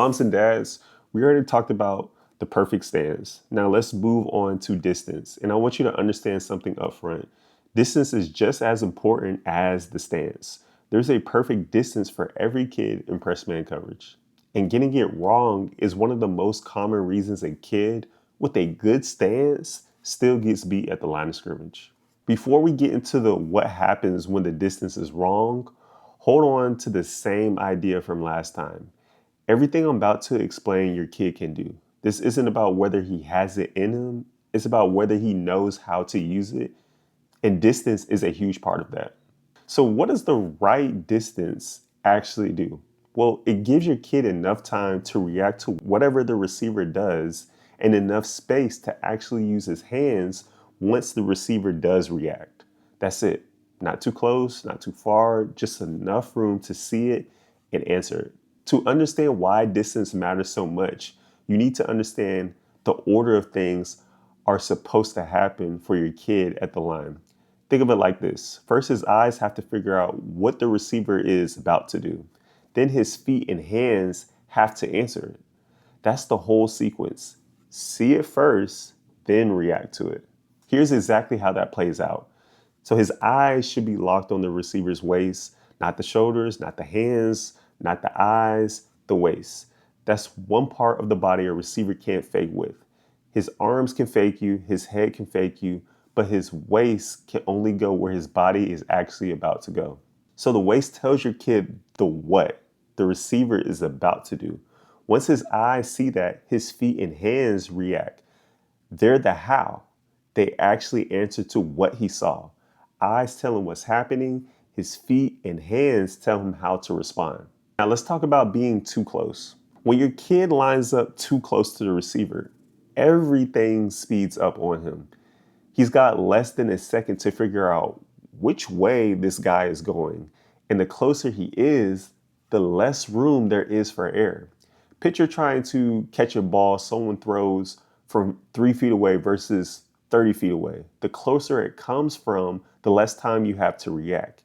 Moms and dads, we already talked about the perfect stance. Now let's move on to distance. And I want you to understand something up front. Distance is just as important as the stance. There's a perfect distance for every kid in press man coverage. And getting it wrong is one of the most common reasons a kid with a good stance still gets beat at the line of scrimmage. Before we get into the what happens when the distance is wrong, hold on to the same idea from last time. Everything I'm about to explain your kid can do. This isn't about whether he has it in him, it's about whether he knows how to use it. And distance is a huge part of that. So, what does the right distance actually do? Well, it gives your kid enough time to react to whatever the receiver does and enough space to actually use his hands once the receiver does react. That's it. Not too close, not too far, just enough room to see it and answer it. To understand why distance matters so much, you need to understand the order of things are supposed to happen for your kid at the line. Think of it like this. First, his eyes have to figure out what the receiver is about to do. Then his feet and hands have to answer it. That's the whole sequence. See it first, then react to it. Here's exactly how that plays out. So his eyes should be locked on the receiver's waist, not the shoulders, not the hands, not the eyes, the waist. That's one part of the body a receiver can't fake with. His arms can fake you, his head can fake you, but his waist can only go where his body is actually about to go. So the waist tells your kid the what the receiver is about to do. Once his eyes see that, his feet and hands react. They're the how. They actually answer to what he saw. Eyes tell him what's happening, his feet and hands tell him how to respond. Now let's talk about being too close. When your kid lines up too close to the receiver, everything speeds up on him. He's got less than a second to figure out which way this guy is going. And the closer he is, the less room there is for error. Picture trying to catch a ball someone throws from 3 feet away versus 30 feet away. The closer it comes from, the less time you have to react.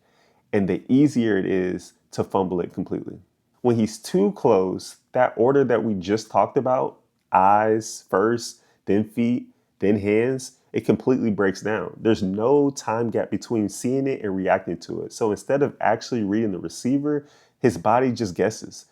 And the easier it is to fumble it completely. When he's too close, that order that we just talked about, eyes first, then feet, then hands, it completely breaks down. There's no time gap between seeing it and reacting to it. So instead of actually reading the receiver, his body just guesses.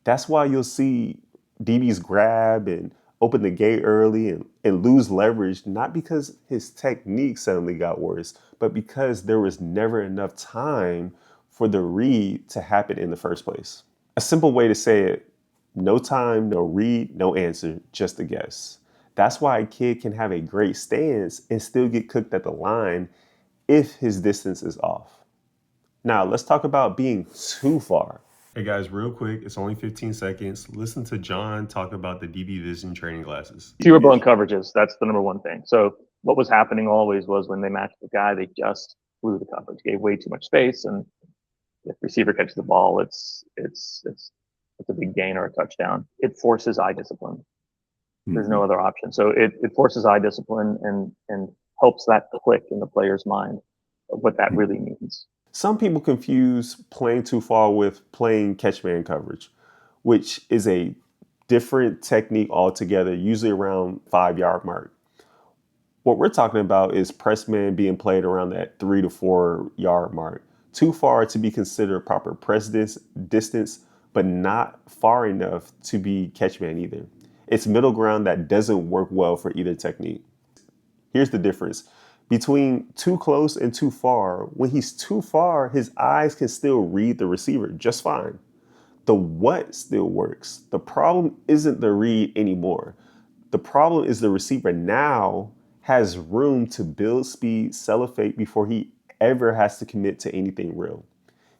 That's why you'll see DBs grab and open the gate early and lose leverage, not because his technique suddenly got worse, but because there was never enough time for the read to happen in the first place. A simple way to say it, no time, no read, no answer, just a guess. That's why a kid can have a great stance and still get cooked at the line if his distance is off. Now, let's talk about being too far. Hey guys, real quick, it's only 15 seconds. Listen to John talk about the DB Vision training glasses. Fewer blown coverages. That's the number one thing. So what was happening always was when they matched the guy, they just blew the coverage, gave way too much space, and if receiver catches the ball, it's a big gain or a touchdown. It forces eye discipline. There's no other option. So it forces eye discipline and helps that click in the player's mind of what that really means. Some people confuse playing too far with playing catch man coverage, which is a different technique altogether, usually around 5 yard mark. What we're talking about is press man being played around that 3 to 4 yard mark. Too far to be considered proper press distance, but not far enough to be catch man either. It's middle ground that doesn't work well for either technique. Here's the difference. Between too close and too far, when he's too far, his eyes can still read the receiver just fine. The what still works. The problem isn't the read anymore. The problem is the receiver now has room to build speed, sell a fake before he ever has to commit to anything real.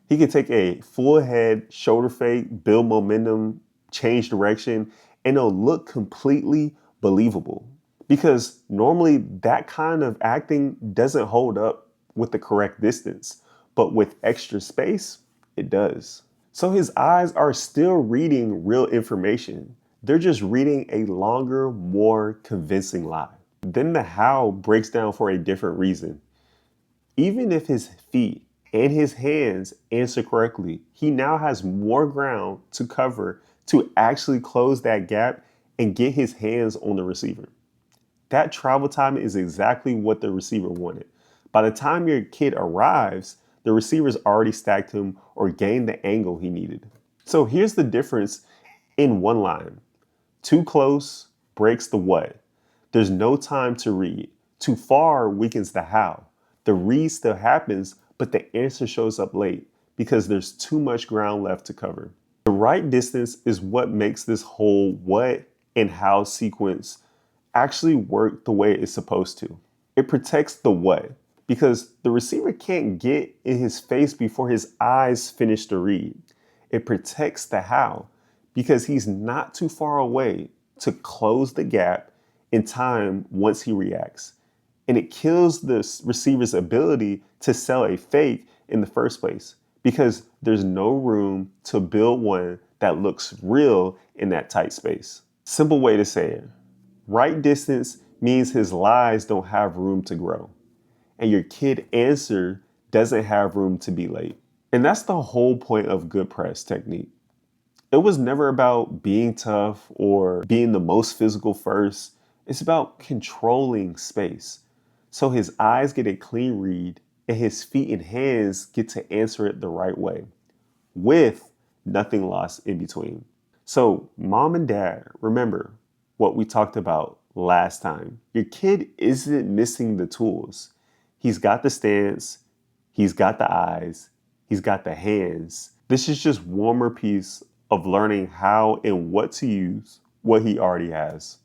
He can take a full head shoulder fake, build momentum, change direction, and it'll look completely believable. Because normally that kind of acting doesn't hold up with the correct distance, but with extra space, it does. So his eyes are still reading real information. They're just reading a longer, more convincing lie. Then the how breaks down for a different reason. Even if his feet and his hands answer correctly, he now has more ground to cover to actually close that gap and get his hands on the receiver. That travel time is exactly what the receiver wanted. By the time your kid arrives, the receiver's already stacked him or gained the angle he needed. So here's the difference in one line. Too close breaks the what. There's no time to read. Too far weakens the how. The read still happens, but the answer shows up late because there's too much ground left to cover. The right distance is what makes this whole what and how sequence actually work the way it's supposed to. It protects the what because the receiver can't get in his face before his eyes finish the read. It protects the how because he's not too far away to close the gap in time once he reacts. And it kills the receiver's ability to sell a fake in the first place because there's no room to build one that looks real in that tight space. Simple way to say it. Right distance means his lies don't have room to grow, and your kid answer doesn't have room to be late. And that's the whole point of good press technique. It was never about being tough or being the most physical first. It's about controlling space. So his eyes get a clean read and his feet and hands get to answer it the right way with nothing lost in between. So, mom and dad, remember what we talked about last time. Your kid isn't missing the tools. He's got the stance, he's got the eyes, he's got the hands. This is just one more piece of learning how and what to use what he already has.